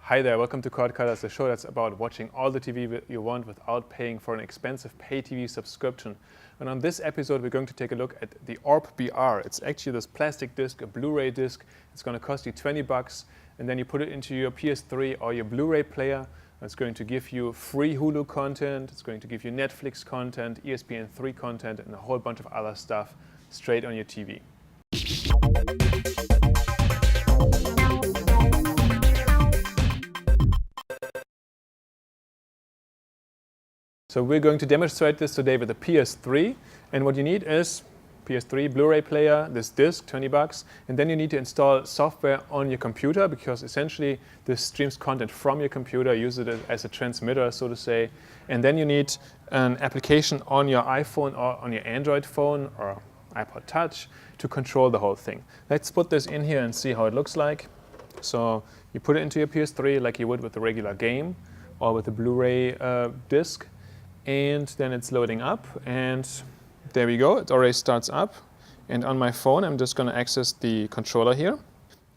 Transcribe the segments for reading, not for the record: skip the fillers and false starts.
Hi there, welcome to Cord Cutters, the show that's about watching all the TV you want without paying for an expensive pay TV subscription. And on this episode, we're going to take a look at the ORB BR. It's actually this plastic disc, a Blu-ray disc. It's going to cost you 20 bucks, and then you put it into your PS3 or your Blu-ray player. It's going to give you free Hulu content, it's going to give you Netflix content, ESPN3 content, and a whole bunch of other stuff straight on your TV. So we're going to demonstrate this today with the PS3, and what you need is PS3 Blu-ray player, this disc, 20 bucks, and then you need to install software on your computer because essentially this streams content from your computer, use it as a transmitter, so to say, and then you need an application on your iPhone or on your Android phone or iPod Touch to control the whole thing. Let's put this in here and see how it looks like. So you put it into your PS3 like you would with a regular game or with a Blu-ray disc. And then it's loading up, and there we go, it already starts up. And on my phone, I'm just going to access the controller here.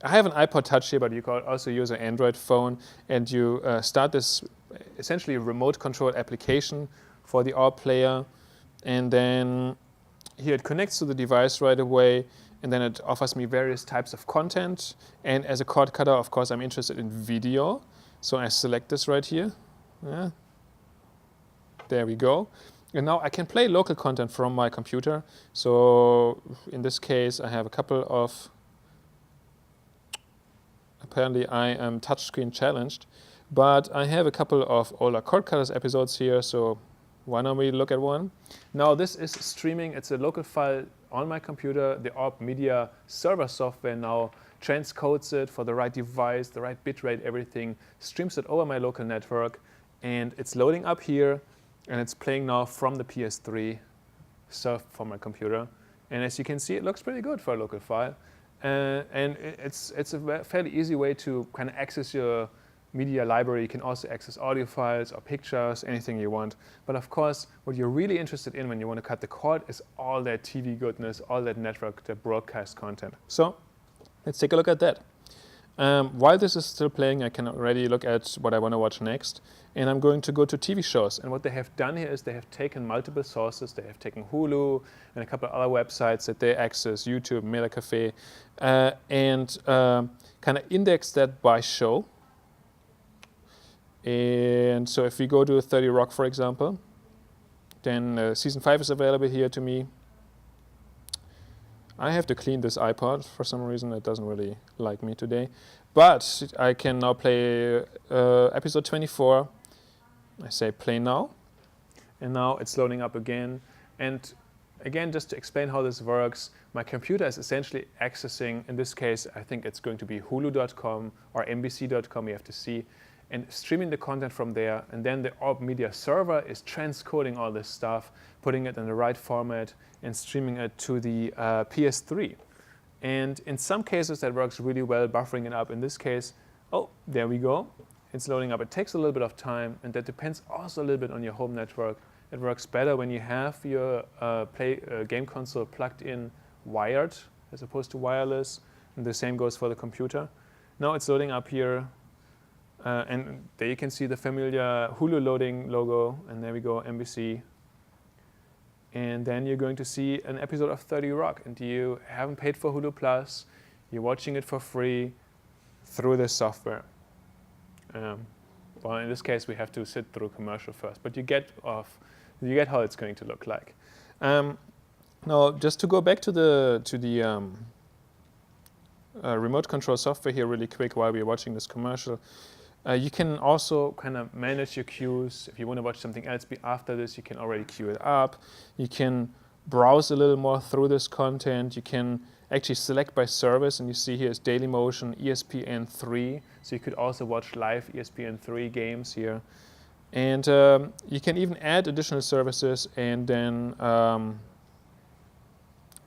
I have an iPod Touch here, but you can also use an Android phone, and you start this essentially remote control application for the ORB player. And then here it connects to the device right away, and then it offers me various types of content. And as a cord cutter, of course, I'm interested in video. So I select this right here. Yeah. There we go. And now I can play local content from my computer. So in this case, I have a couple of, apparently I am touchscreen challenged, but I have a couple of older Cord Cutters episodes here. So why don't we look at one? Now this is streaming. It's a local file on my computer. The ORB Media server software now transcodes it for the right device, the right bitrate, everything, streams it over my local network, and it's loading up here. And it's playing now from the PS3 served from my computer. And as you can see, it looks pretty good for a local file. And it's a fairly easy way to kind of access your media library. You can also access audio files or pictures, anything you want. But of course, what you're really interested in when you want to cut the cord is all that TV goodness, all that network, that broadcast content. So let's take a look at that. While this is still playing, I can already look at what I want to watch next. And I'm going to go to TV shows. And what they have done here is they have taken multiple sources. They have taken Hulu and a couple of other websites that they access, YouTube, Mela Cafe, and kind of index that by show. And so if we go to 30 Rock, for example, then season 5 is available here to me. I have to clean this iPod. For some reason, it doesn't really like me today. But I can now play episode 24. I say play now. And now it's loading up again. And again, just to explain how this works, my computer is essentially accessing, in this case, I think it's going to be hulu.com or NBC.com, you have to see, and streaming the content from there. And then the ORB Media server is transcoding all this stuff, putting it in the right format, and streaming it to the PS3. And in some cases, that works really well, buffering it up. In this case, oh, there we go. It's loading up. It takes a little bit of time, and that depends also a little bit on your home network. It works better when you have your game console plugged in wired as opposed to wireless. And the same goes for the computer. Now it's loading up here. And there you can see the familiar Hulu loading logo, and there we go, NBC. And then you're going to see an episode of 30 Rock, and you haven't paid for Hulu Plus, you're watching it for free through this software. Well, in this case, we have to sit through commercial first, but you get how it's going to look like. Now, just to go back to the remote control software here really quick while we're watching this commercial. You can also kind of manage your queues. If you want to watch something else after this, you can already queue it up. You can browse a little more through this content. You can actually select by service, and you see here is Dailymotion, ESPN3. So you could also watch live ESPN3 games here. And you can even add additional services, and then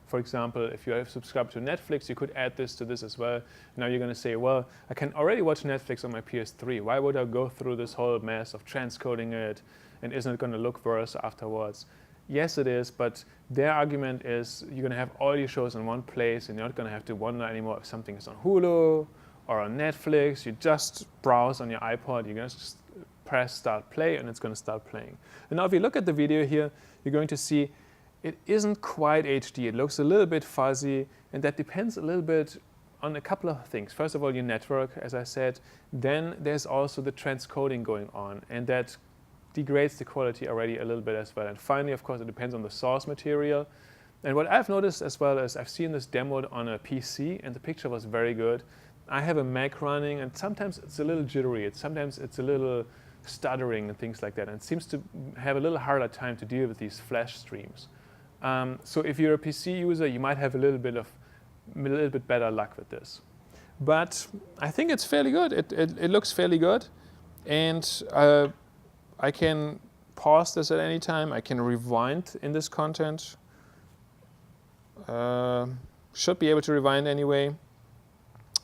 for example, if you have subscribed to Netflix, you could add this to this as well. Now you're going to say, well, I can already watch Netflix on my PS3. Why would I go through this whole mess of transcoding it? And isn't it going to look worse afterwards? Yes, it is, but their argument is you're going to have all your shows in one place, and you're not going to have to wonder anymore if something is on Hulu or on Netflix, you just browse on your iPod, you're going to just press start play and it's going to start playing. And now if you look at the video here, you're going to see it isn't quite HD. It looks a little bit fuzzy, and that depends a little bit on a couple of things. First of all, your network, as I said. Then there's also the transcoding going on, and that degrades the quality already a little bit as well. And finally, of course, it depends on the source material. And what I've noticed as well is I've seen this demoed on a PC, and the picture was very good. I have a Mac running, and sometimes it's a little jittery. Sometimes it's a little stuttering and things like that, and it seems to have a little harder time to deal with these flash streams. So if you're a PC user, you might have a little bit better luck with this. But I think it's fairly good. It looks fairly good, and I can pause this at any time. I can rewind in this content. Should be able to rewind anyway.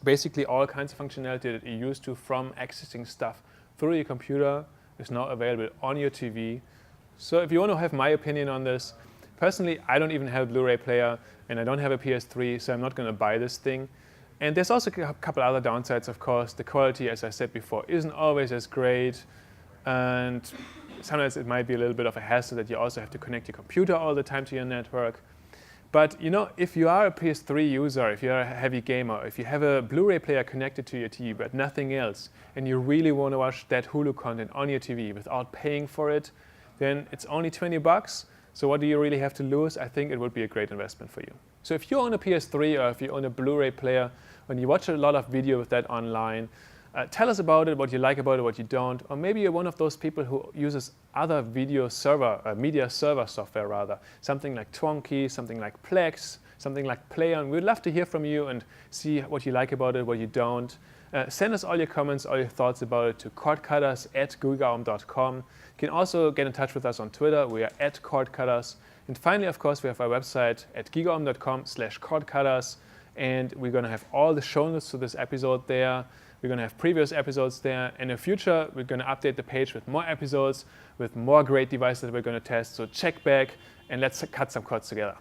Basically, all kinds of functionality that you're used to from accessing stuff through your computer is now available on your TV. So if you want to have my opinion on this, personally, I don't even have a Blu-ray player, and I don't have a PS3, so I'm not going to buy this thing. And there's also a couple other downsides, of course. The quality, as I said before, isn't always as great, and sometimes it might be a little bit of a hassle that you also have to connect your computer all the time to your network. But you know, if you are a PS3 user, if you're a heavy gamer, if you have a Blu-ray player connected to your TV but nothing else, and you really want to watch that Hulu content on your TV without paying for it, then it's only $20. So what do you really have to lose? I think it would be a great investment for you. So if you own a PS3 or if you own a Blu-ray player and you watch a lot of video with that online, tell us about it, what you like about it, what you don't. Or maybe you're one of those people who uses other media server software rather. Something like Twonky, something like Plex, something like Playon. We'd love to hear from you and see what you like about it, what you don't. Send us all your comments, all your thoughts about it to cordcutters@gigaom.com. You can also get in touch with us on Twitter. We are @cordcutters. And finally, of course, we have our website at gigaom.com/cordcutters. And we're going to have all the show notes to this episode there. We're going to have previous episodes there. In the future, we're going to update the page with more episodes, with more great devices that we're going to test. So check back and let's cut some cords together.